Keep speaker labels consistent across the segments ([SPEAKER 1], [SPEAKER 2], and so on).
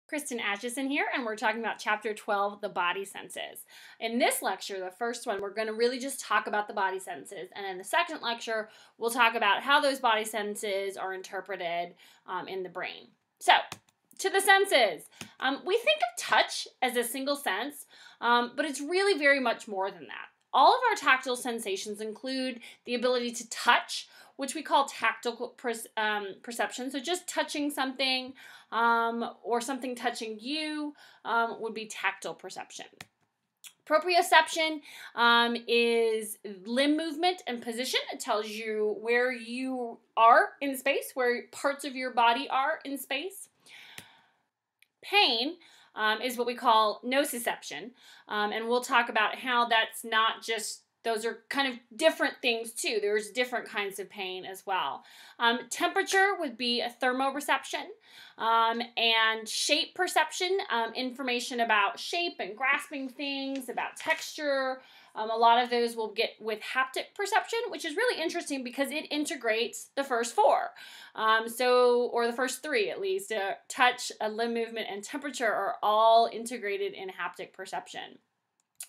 [SPEAKER 1] Kristen Atchison here, and we're talking about Chapter 12, the body senses. In this lecture, the first one, we're going to really just talk about the body senses, and in the second lecture, we'll talk about how those body senses are interpreted in the brain. So, to the senses. We think of touch as a single sense, but it's really very much more than that. All of our tactile sensations include the ability to touch, which we call tactile perception. So just touching something or something touching you would be tactile perception. Proprioception is limb movement and position. It tells you where you are in space, where parts of your body are in space. Pain is what we call nociception, and we'll talk about how that's not just, those are kind of different things too. There's different kinds of pain as well. Temperature would be a thermoreception, and shape perception, information about shape and grasping things, about texture. A lot of those we'll get with haptic perception, which is really interesting because it integrates the first four. Or the first three at least. Touch, limb movement, and temperature are all integrated in haptic perception.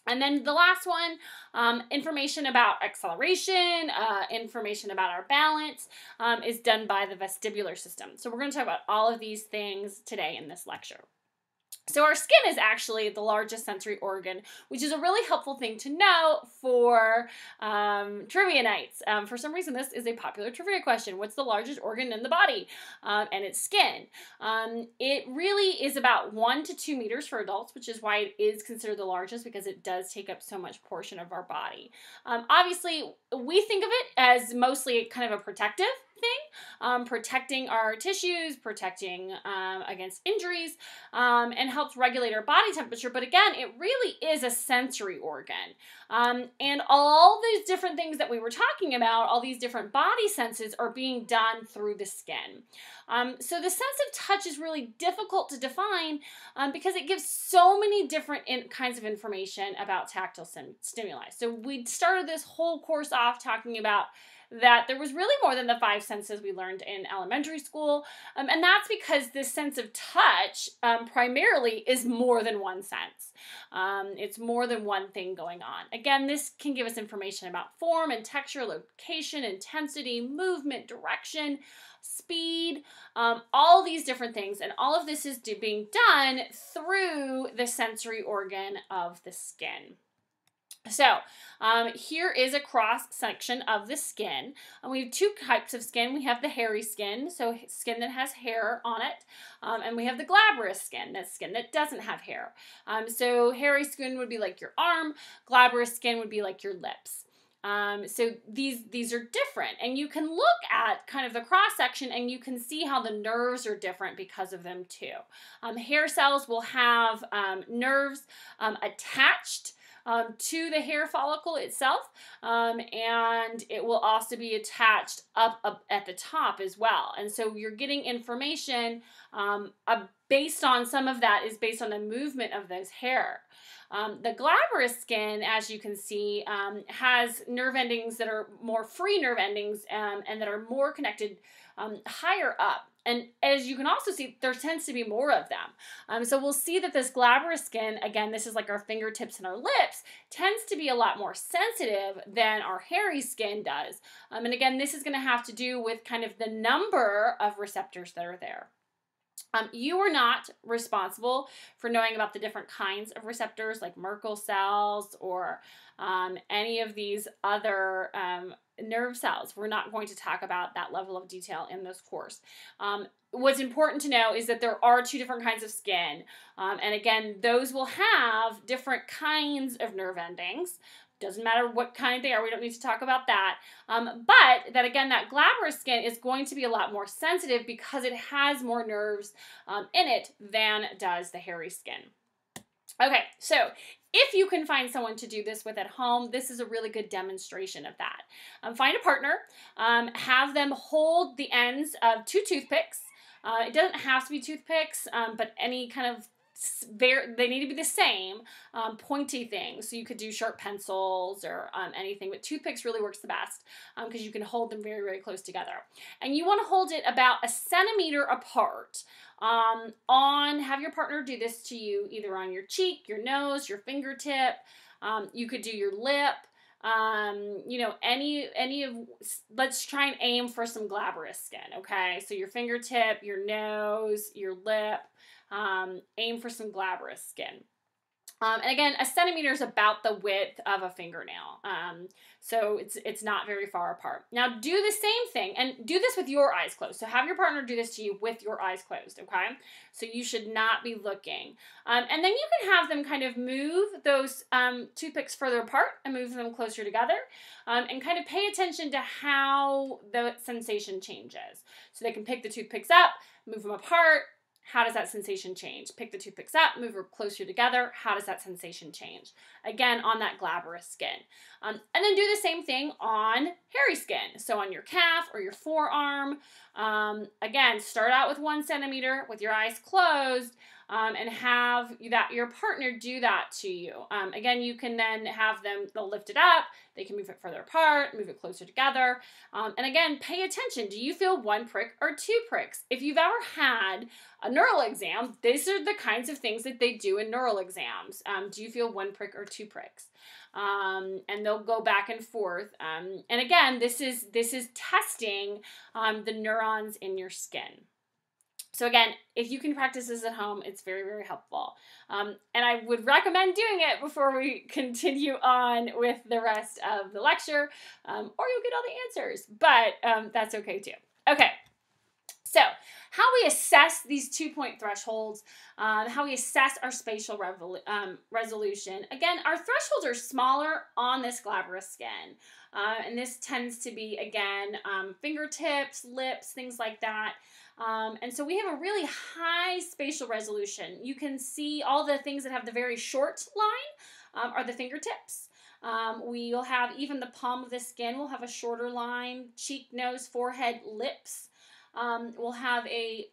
[SPEAKER 1] And then the last one, information about acceleration, information about our balance, is done by the vestibular system. So we're going to talk about all of these things today in this lecture. So our skin is actually the largest sensory organ, which is a really helpful thing to know for trivia nights. For some reason, this is a popular trivia question. What's the largest organ in the body? And it's skin. It really is about 1 to 2 meters for adults, which is why it is considered the largest, because it does take up so much portion of our body. Obviously, we think of it as mostly kind of a protective thing, protecting our tissues, protecting against injuries, and helps regulate our body temperature. But again, it really is a sensory organ. And all these different things that we were talking about, all these different body senses are being done through the skin. So the sense of touch is really difficult to define because it gives so many different kinds of information about tactile stimuli. So we started this whole course off talking about that there was really more than the 5 senses we learned in elementary school, and that's because this sense of touch primarily is more than one sense. It's more than one thing going on. Again, this can give us information about form and texture, location, intensity, movement, direction, speed, all these different things, and all of this is being done through the sensory organ of the skin. So here is a cross section of the skin. We have 2 types of skin. We have the hairy skin, so skin that has hair on it, and we have the glabrous skin, that's skin that doesn't have hair. So hairy skin would be like your arm, glabrous skin would be like your lips. So these are different, and you can look at kind of the cross section and you can see how the nerves are different because of them too. Hair cells will have nerves attached to the hair follicle itself, and it will also be attached up at the top as well. And so you're getting information based on, some of that is based on the movement of those hair. The glabrous skin, as you can see, has nerve endings that are more free nerve endings and that are more connected higher up. And as you can also see, there tends to be more of them. So we'll see that this glabrous skin, again, this is like our fingertips and our lips, tends to be a lot more sensitive than our hairy skin does. And again, this is going to have to do with kind of the number of receptors that are there. You are not responsible for knowing about the different kinds of receptors like Merkel cells or any of these other nerve cells. We're not going to talk about that level of detail in this course. What's important to know is that there are 2 different kinds of skin. And again, those will have different kinds of nerve endings. Doesn't matter what kind they are, we don't need to talk about that. But that again, that glabrous skin is going to be a lot more sensitive because it has more nerves in it than does the hairy skin. Okay, so if you can find someone to do this with at home, this is a really good demonstration of that. Find a partner, have them hold the ends of 2 toothpicks. It doesn't have to be toothpicks, but any kind of they need to be the same, pointy things. So you could do sharp pencils or anything, but toothpicks really works the best because you can hold them very, very close together. And you want to hold it about 1 centimeter apart. Have your partner do this to you either on your cheek, your nose, your fingertip. You could do your lip. Let's try and aim for some glabrous skin, okay? So your fingertip, your nose, your lip, aim for some glabrous skin. And again, 1 centimeter is about the width of a fingernail. So it's not very far apart. Now do the same thing and do this with your eyes closed. So have your partner do this to you with your eyes closed, okay? So you should not be looking. And then you can have them kind of move those toothpicks further apart and move them closer together and kind of pay attention to how the sensation changes. So they can pick the toothpicks up, move them apart. How does that sensation change? Pick the toothpicks up, move them closer together. How does that sensation change? Again, on that glabrous skin. And then do the same thing on hairy skin. So on your calf or your forearm. Again, start out with 1 centimeter with your eyes closed and have your partner do that to you. Again, you can then have them, they'll lift it up. They can move it further apart, move it closer together. And again, pay attention. Do you feel 1 prick or 2 pricks? If you've ever had a neural exam, these are the kinds of things that they do in neural exams. Do you feel 1 prick or 2 pricks? And they'll go back and forth. And again, this is testing the neurons in your skin. So again, if you can practice this at home, it's very, very helpful. And I would recommend doing it before we continue on with the rest of the lecture, or you'll get all the answers, but that's okay too. Okay, so how we assess these 2-point thresholds, how we assess our spatial resolution. Again, our thresholds are smaller on this glabrous skin. And this tends to be, again, fingertips, lips, things like that. And so we have a really high spatial resolution. You can see all the things that have the very short line are the fingertips. We'll have even the palm of the skin will have a shorter line, cheek, nose, forehead, lips. We'll have a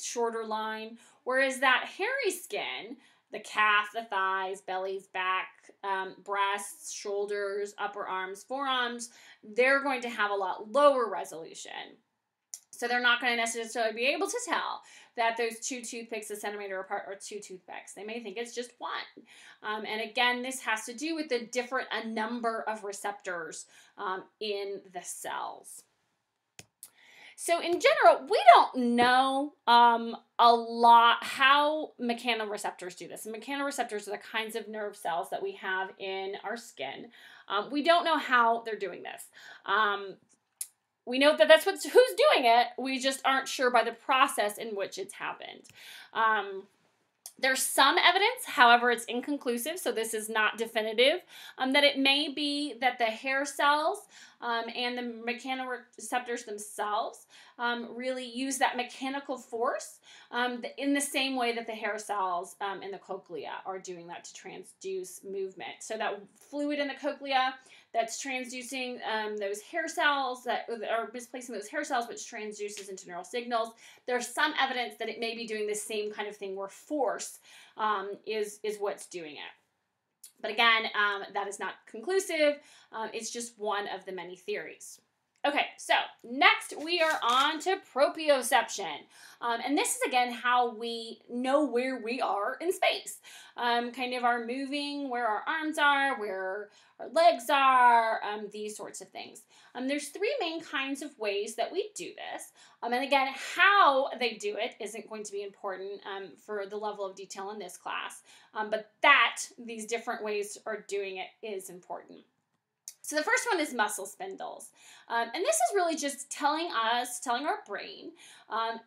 [SPEAKER 1] shorter line, whereas that hairy skin, the calf, the thighs, bellies, back, breasts, shoulders, upper arms, forearms, they're going to have a lot lower resolution. So they're not going to necessarily be able to tell that those 2 toothpicks 1 centimeter apart are 2 toothpicks. They may think it's just 1. And again, this has to do with the a number of receptors in the cells. So in general, we don't know a lot how mechanoreceptors do this. And mechanoreceptors are the kinds of nerve cells that we have in our skin. We don't know how they're doing this. We know that that's who's doing it. We just aren't sure by the process in which it's happened. There's some evidence, however, it's inconclusive, so this is not definitive, that it may be that the hair cells and the mechanoreceptors themselves really use that mechanical force in the same way that the hair cells in the cochlea are doing that to transduce movement. So that fluid in the cochlea that's transducing those hair cells that are misplacing those hair cells, which transduces into neural signals. There's some evidence that it may be doing the same kind of thing where force is what's doing it. But again, that is not conclusive. It's just one of the many theories. Okay, so next we are on to proprioception. And this is, again, how we know where we are in space. Kind of our moving, where our arms are, where our legs are, these sorts of things. There's 3 main kinds of ways that we do this. And again, how they do it isn't going to be important for the level of detail in this class. But these different ways of doing it is important. So the first one is muscle spindles. And this is really just telling our brain,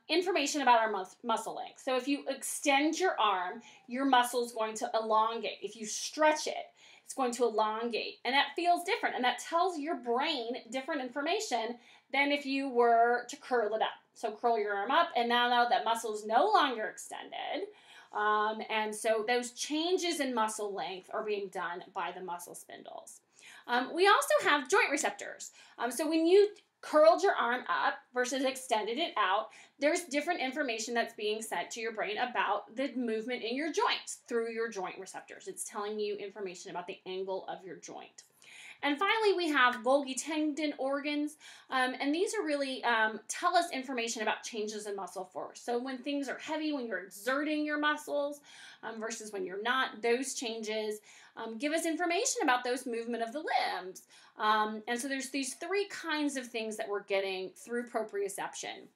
[SPEAKER 1] information about our muscle length. So if you extend your arm, your muscle is going to elongate. If you stretch it, it's going to elongate. And that feels different. And that tells your brain different information than if you were to curl it up. So curl your arm up, and now that muscle is no longer extended. And so those changes in muscle length are being done by the muscle spindles. We also have joint receptors. So when you curled your arm up versus extended it out, there's different information that's being sent to your brain about the movement in your joints through your joint receptors. It's telling you information about the angle of your joint. And finally, we have Golgi tendon organs, and these are really tell us information about changes in muscle force. So when things are heavy, when you're exerting your muscles versus when you're not, those changes give us information about those movement of the limbs. And so there's these three kinds of things that we're getting through proprioception.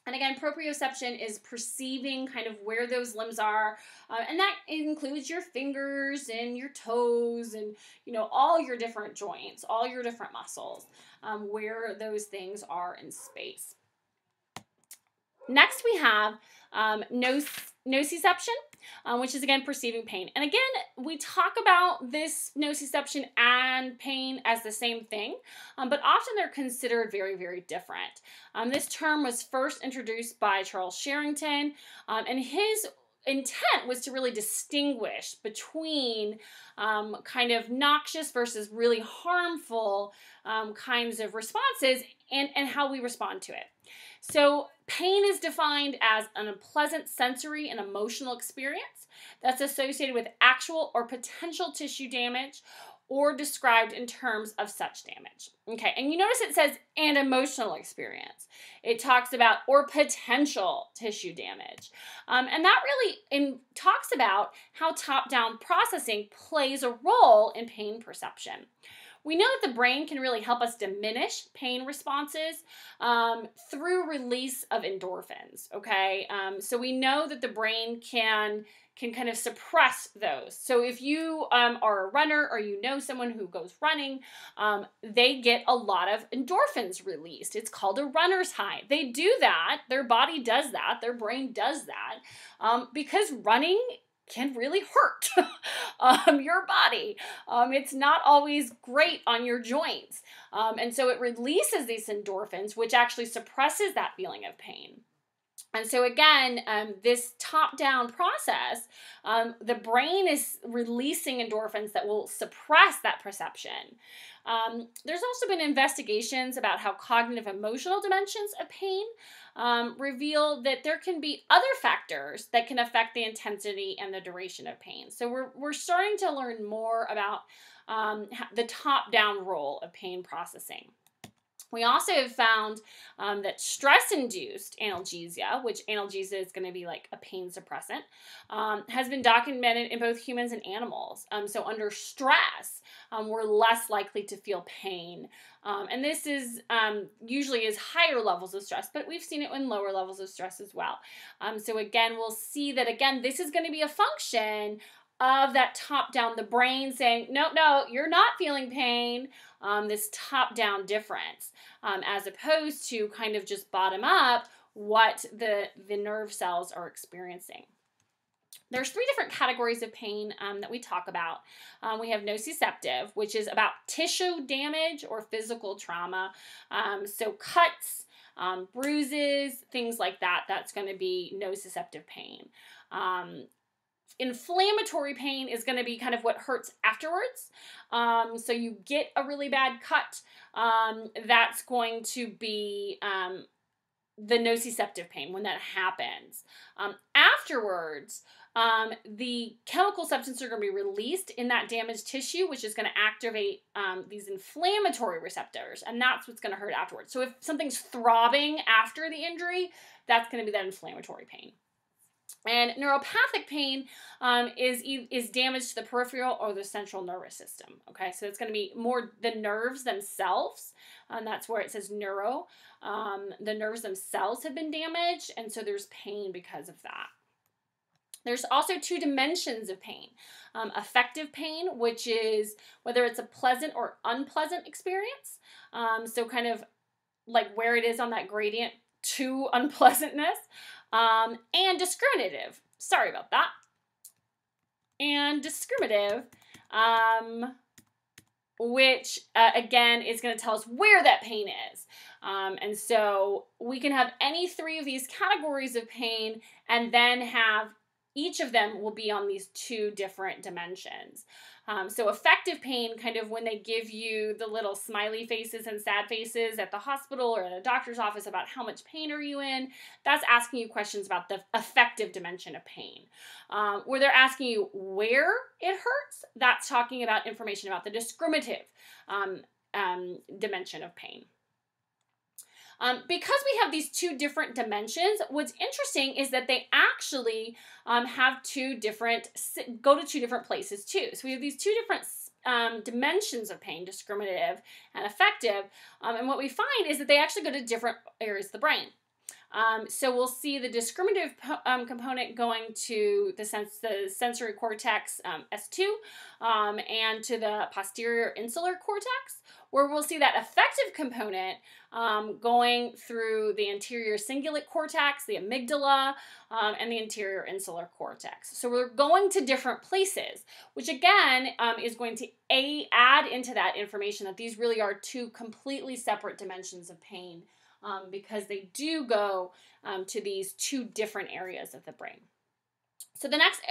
[SPEAKER 1] And again, proprioception is perceiving kind of where those limbs are, and that includes your fingers and your toes and, you know, all your different joints, all your different muscles, where those things are in space. Next, we have nociception, which is, again, perceiving pain. And again, we talk about this nociception and pain as the same thing, but often they're considered very, very different. This term was first introduced by Charles Sherrington, and his intent was to really distinguish between kind of noxious versus really harmful kinds of responses and how we respond to it. So pain is defined as an unpleasant sensory and emotional experience that's associated with actual or potential tissue damage or described in terms of such damage. Okay, and you notice it says an emotional experience. It talks about or potential tissue damage. And that really talks about how top-down processing plays a role in pain perception. We know that the brain can really help us diminish pain responses through release of endorphins, okay? So we know that the brain can kind of suppress those. So if you are a runner or you know someone who goes running, they get a lot of endorphins released. It's called a runner's high. They do that. Their body does that. Their brain does that because running can really hurt your body. It's not always great on your joints. And so it releases these endorphins, which actually suppresses that feeling of pain. And so again, this top-down process, the brain is releasing endorphins that will suppress that perception. There's also been investigations about how cognitive emotional dimensions of pain reveal that there can be other factors that can affect the intensity and the duration of pain. So we're starting to learn more about the top-down role of pain processing. We also have found that stress-induced analgesia, which analgesia is going to be like a pain suppressant, has been documented in both humans and animals. So under stress, we're less likely to feel pain. And this is usually is higher levels of stress, but we've seen it in lower levels of stress as well. So again, we'll see that, again, this is going to be a function of that top-down, the brain saying, no, you're not feeling pain, this top-down difference, as opposed to kind of just bottom-up what the nerve cells are experiencing. There's three different categories of pain that we talk about. We have nociceptive, which is about tissue damage or physical trauma. So cuts, bruises, things like that, that's going to be nociceptive pain. Inflammatory pain is going to be kind of what hurts afterwards. So you get a really bad cut, that's going to be the nociceptive pain when that happens. Afterwards, the chemical substances are going to be released in that damaged tissue, which is going to activate these inflammatory receptors, and that's what's going to hurt afterwards. So if something's throbbing after the injury, that's going to be that inflammatory pain. And neuropathic pain is damage to the peripheral or the central nervous system. Okay, so it's going to be more the nerves themselves, and that's where it says neuro. The nerves themselves have been damaged, and so there's pain because of that. There's also two dimensions of pain. Affective pain, which is whether it's a pleasant or unpleasant experience. So kind of like where it is on that gradient to unpleasantness. And discriminative. Sorry about that. And discriminative, which again is going to tell us where that pain is. And so we can have any three of these categories of pain and then have each of them will be on these two different dimensions. So affective pain, kind of when they give you the little smiley faces and sad faces at the hospital or at a doctor's office about how much pain are you in, that's asking you questions about the affective dimension of pain. Where they're asking you where it hurts, that's talking about information about the discriminative dimension of pain. Because we have these two different dimensions, what's interesting is that they actually have go to two different places too. So we have these two different dimensions of pain, discriminative and affective, and what we find is that they actually go to different areas of the brain. So we'll see the discriminative component going to the sensory cortex S2 and to the posterior insular cortex, where we'll see that affective component going through the anterior cingulate cortex, the amygdala, and the anterior insular cortex. So we're going to different places, which again is going to add into that information that these really are two completely separate dimensions of pain. Because they do go to these two different areas of the brain. So the next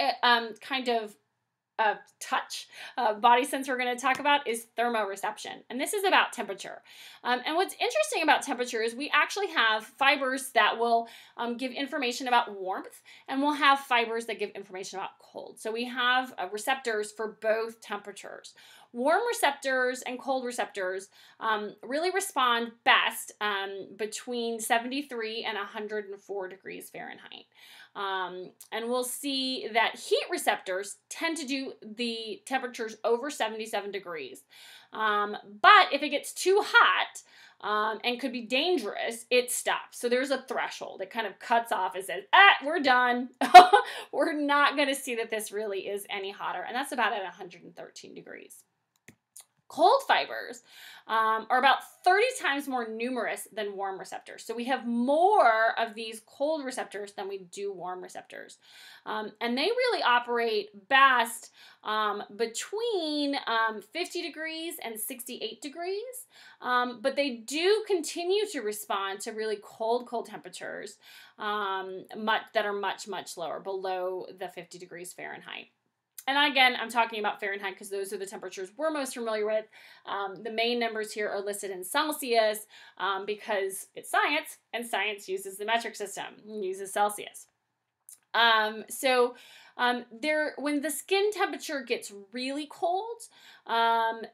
[SPEAKER 1] kind of touch body sense we're going to talk about is thermoreception, and this is about temperature. And what's interesting about temperature is we actually have fibers that will give information about warmth, and we'll have fibers that give information about cold. So we have receptors for both temperatures. Warm receptors and cold receptors really respond best between 73 and 104 degrees Fahrenheit. And we'll see that heat receptors tend to do the temperatures over 77 degrees. But if it gets too hot and could be dangerous, it stops. So there's a threshold. It kind of cuts off and says, we're done. We're not going to see that this really is any hotter. And that's about at 113 degrees. Cold fibers are about 30 times more numerous than warm receptors. So we have more of these cold receptors than we do warm receptors. And they really operate best between 50 degrees and 68 degrees. But they do continue to respond to really cold temperatures that are much, much lower, below the 50 degrees Fahrenheit. And again, I'm talking about Fahrenheit because those are the temperatures we're most familiar with. The main numbers here are listed in Celsius because it's science, and science uses the metric system, uses Celsius. When the skin temperature gets really cold, when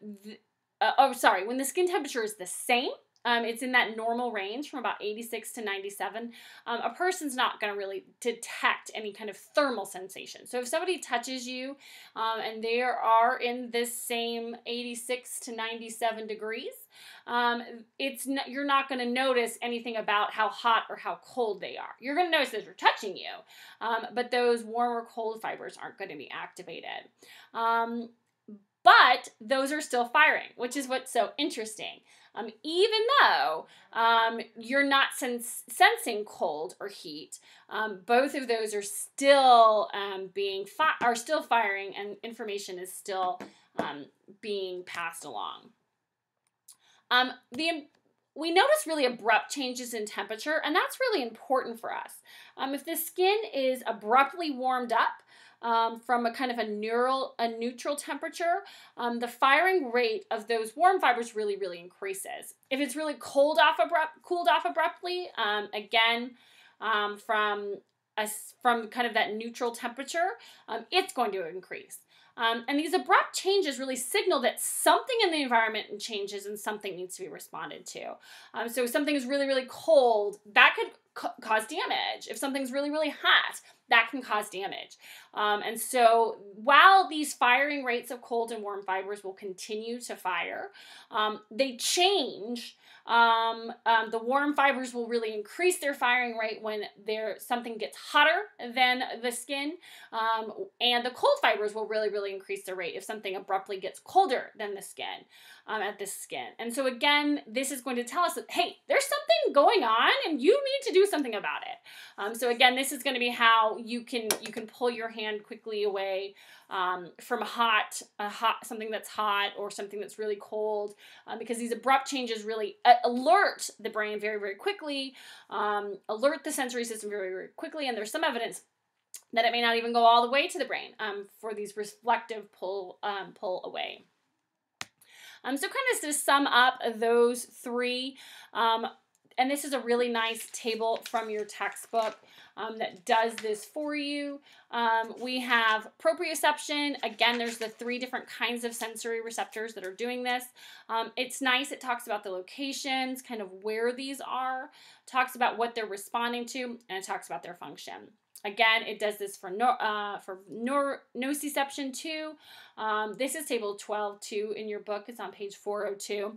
[SPEAKER 1] the skin temperature is the same, it's in that normal range from about 86 to 97. A person's not going to really detect any kind of thermal sensation. So if somebody touches you and they are in this same 86 to 97 degrees, you're not going to notice anything about how hot or how cold they are. You're going to notice that they're touching you, but those warm or cold fibers aren't going to be activated. But those are still firing, which is what's so interesting. Even though you're not sensing cold or heat, both of those are still still firing, and information is still being passed along. We notice really abrupt changes in temperature, and that's really important for us. If the skin is abruptly warmed up, from a kind of a neutral temperature, the firing rate of those warm fibers really, really increases. If it's really cooled off abruptly, again, from kind of that neutral temperature, it's going to increase. And these abrupt changes really signal that something in the environment changes and something needs to be responded to. So if something is really, really cold, that could cause damage. If something's really, really hot, that can cause damage. And so while these firing rates of cold and warm fibers will continue to fire, they change. The warm fibers will really increase their firing rate when something gets hotter than the skin, and the cold fibers will really, really increase their rate if something abruptly gets colder than the skin, at the skin. And so again, this is going to tell us that, hey, there's something going on and you need to do something about it. So again, this is going to be how you can pull your hand quickly away from something that's hot or something that's really cold, because these abrupt changes really alert the brain very, very quickly, alert the sensory system very, very quickly, and there's some evidence that it may not even go all the way to the brain for these reflective pull away. So kind of to sum up those three, and this is a really nice table from your textbook that does this for you. We have proprioception. Again, there's the 3 different kinds of sensory receptors that are doing this. It's nice. It talks about the locations, kind of where these are, talks about what they're responding to, and it talks about their function. Again, it does this for nociception too. This is table 12 too in your book. It's on page 402.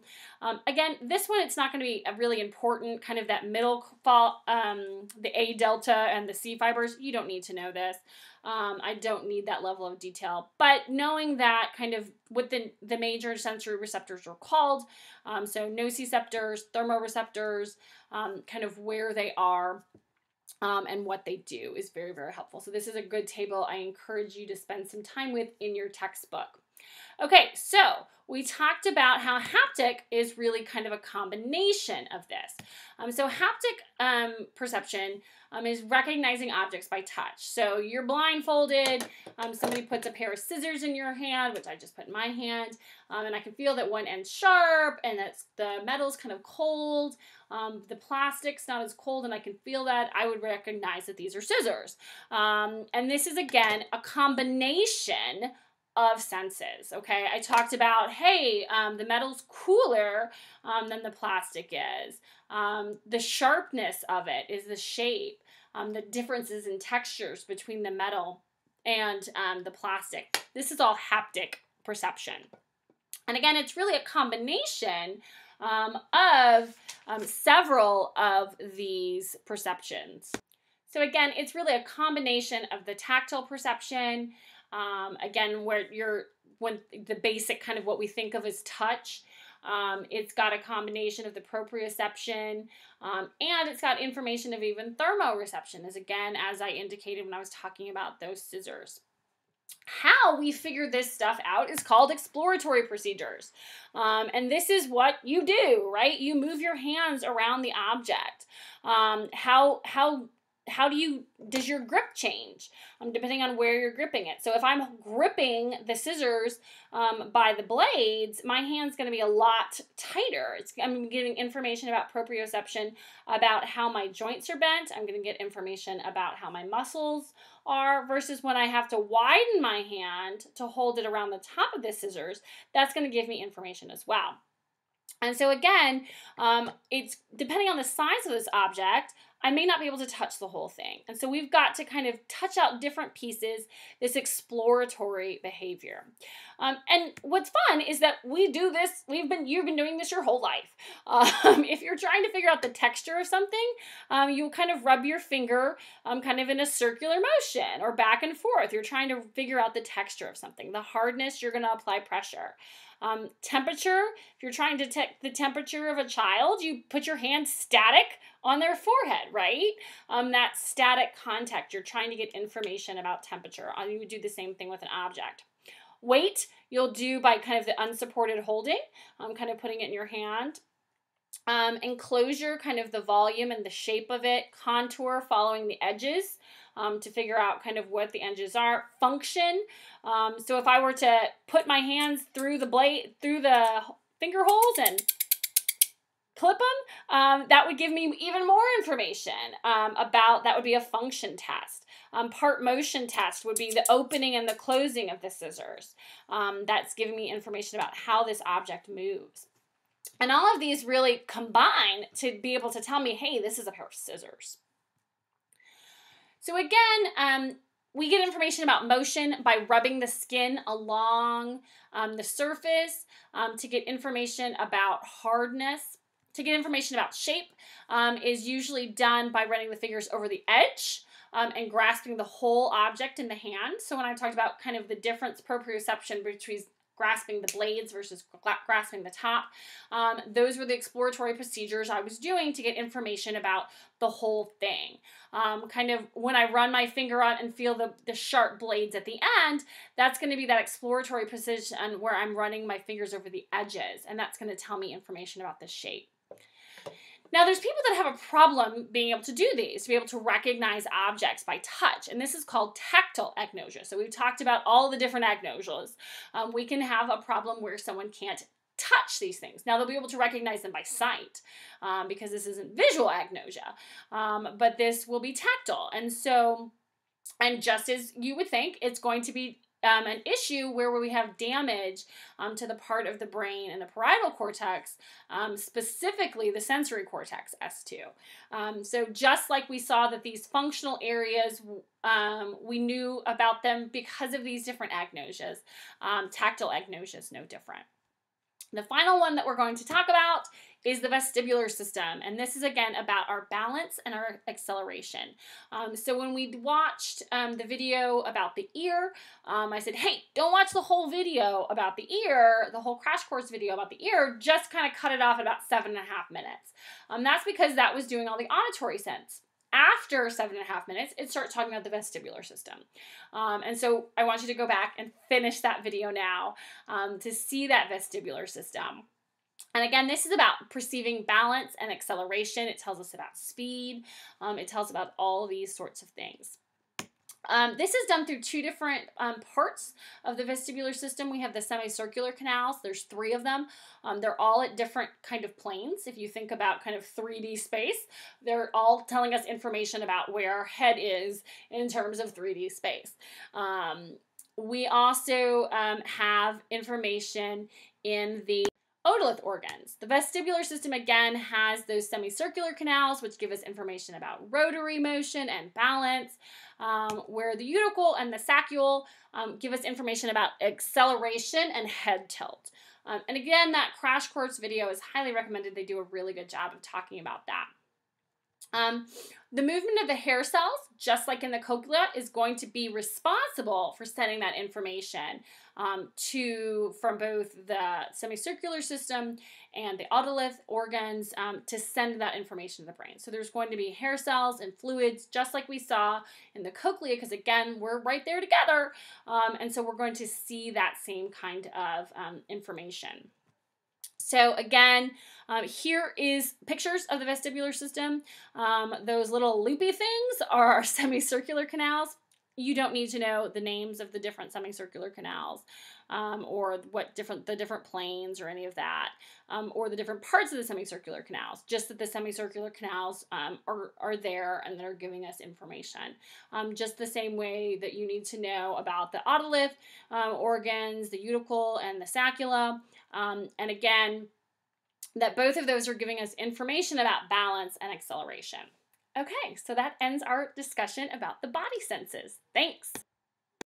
[SPEAKER 1] Again, this one, it's not going to be a really important, kind of that middle fault, the A delta and the C fibers. You don't need to know this. I don't need that level of detail. But knowing that kind of what the major sensory receptors are called, so nociceptors, thermoreceptors, kind of where they are, and what they do is very, very helpful. So this is a good table I encourage you to spend some time with in your textbook. Okay, so we talked about how haptic is really kind of a combination of this. So haptic perception is recognizing objects by touch. So you're blindfolded, somebody puts a pair of scissors in your hand, which I just put in my hand, and I can feel that one end's sharp and that's the metal's kind of cold. The plastic's not as cold and I can feel that. I would recognize that these are scissors. And this is, again, a combination of senses, okay? I talked about, hey, the metal's cooler than the plastic is. The sharpness of it is the shape, the differences in textures between the metal and the plastic. This is all haptic perception. And again, it's really a combination of several of these perceptions. So again, it's really a combination of the tactile perception, again, when the basic kind of what we think of as touch. It's got a combination of the proprioception, and it's got information of even thermoreception, as I indicated when I was talking about those scissors. How we figure this stuff out is called exploratory procedures. And this is what you do, right? You move your hands around the object. Does your grip change depending on where you're gripping it? So if I'm gripping the scissors by the blades, my hand's going to be a lot tighter. I'm getting information about proprioception, about how my joints are bent. I'm going to get information about how my muscles are, versus when I have to widen my hand to hold it around the top of the scissors, that's going to give me information as well. And so again, it's depending on the size of this object, I may not be able to touch the whole thing. And so we've got to kind of touch out different pieces, this exploratory behavior. And what's fun is that we do this, you've been doing this your whole life. If you're trying to figure out the texture of something, you'll kind of rub your finger kind of in a circular motion or back and forth. You're trying to figure out the texture of something. The hardness, you're going to apply pressure. Temperature, if you're trying to detect the temperature of a child, you put your hand static on their forehead, right? That static contact, you're trying to get information about temperature. You would do the same thing with an object. Weight, you'll do by kind of the unsupported holding, kind of putting it in your hand. Enclosure, kind of the volume and the shape of it. Contour, following the edges to figure out kind of what the edges are. Function, so if I were to put my hands through the finger holes and clip them, that would give me even more information about, that would be a function test. Part motion test would be the opening and the closing of the scissors. That's giving me information about how this object moves. And all of these really combine to be able to tell me, hey, this is a pair of scissors. So again, we get information about motion by rubbing the skin along the surface to get information about hardness. To get information about shape is usually done by running the fingers over the edge and grasping the whole object in the hand. So when I talked about kind of the difference, proprioception between grasping the blades versus grasping the top, those were the exploratory procedures I was doing to get information about the whole thing. Kind of when I run my finger on and feel the sharp blades at the end, that's going to be that exploratory position where I'm running my fingers over the edges, and that's going to tell me information about the shape. Now, there's people that have a problem being able to do these, to be able to recognize objects by touch, and this is called tactile agnosia. So we've talked about all the different agnosias. We can have a problem where someone can't touch these things. Now, they'll be able to recognize them by sight because this isn't visual agnosia, but this will be tactile. And just as you would think, it's going to be an issue where we have damage to the part of the brain and the parietal cortex, specifically the sensory cortex, S2. So just like we saw that these functional areas, we knew about them because of these different agnosias. Tactile agnosia is no different. The final one that we're going to talk about is the vestibular system, and this is again about our balance and our acceleration. So when we watched the video about the ear, I said, hey, don't watch the whole video about the ear, the whole crash course video about the ear, just kind of cut it off at about 7.5 minutes. That's because that was doing all the auditory sense. After 7.5 minutes, it starts talking about the vestibular system. And so I want you to go back and finish that video now to see that vestibular system. And again, this is about perceiving balance and acceleration. It tells us about speed. It tells about all these sorts of things. This is done through two different parts of the vestibular system. We have the semicircular canals. There's 3 of them. They're all at different kind of planes. If you think about kind of 3D space, they're all telling us information about where our head is in terms of 3D space. We also have information in the otolith organs. The vestibular system again has those semicircular canals, which give us information about rotary motion and balance, where the uticle and the saccule give us information about acceleration and head tilt. And again, that crash course video is highly recommended. They do a really good job of talking about that. The movement of the hair cells, just like in the cochlea, is going to be responsible for sending that information from both the semicircular system and the otolith organs to send that information to the brain. So there's going to be hair cells and fluids, just like we saw in the cochlea, because again, we're right there together. And so we're going to see that same kind of information. So again, here is pictures of the vestibular system. Those little loopy things are our semicircular canals. You don't need to know the names of the different semicircular canals or the different planes or any of that, or the different parts of the semicircular canals, just that the semicircular canals are there and they're giving us information. Just the same way that you need to know about the otolith organs, the uticle and the saccula, and again, that both of those are giving us information about balance and acceleration. Okay, so that ends our discussion about the body senses. Thanks.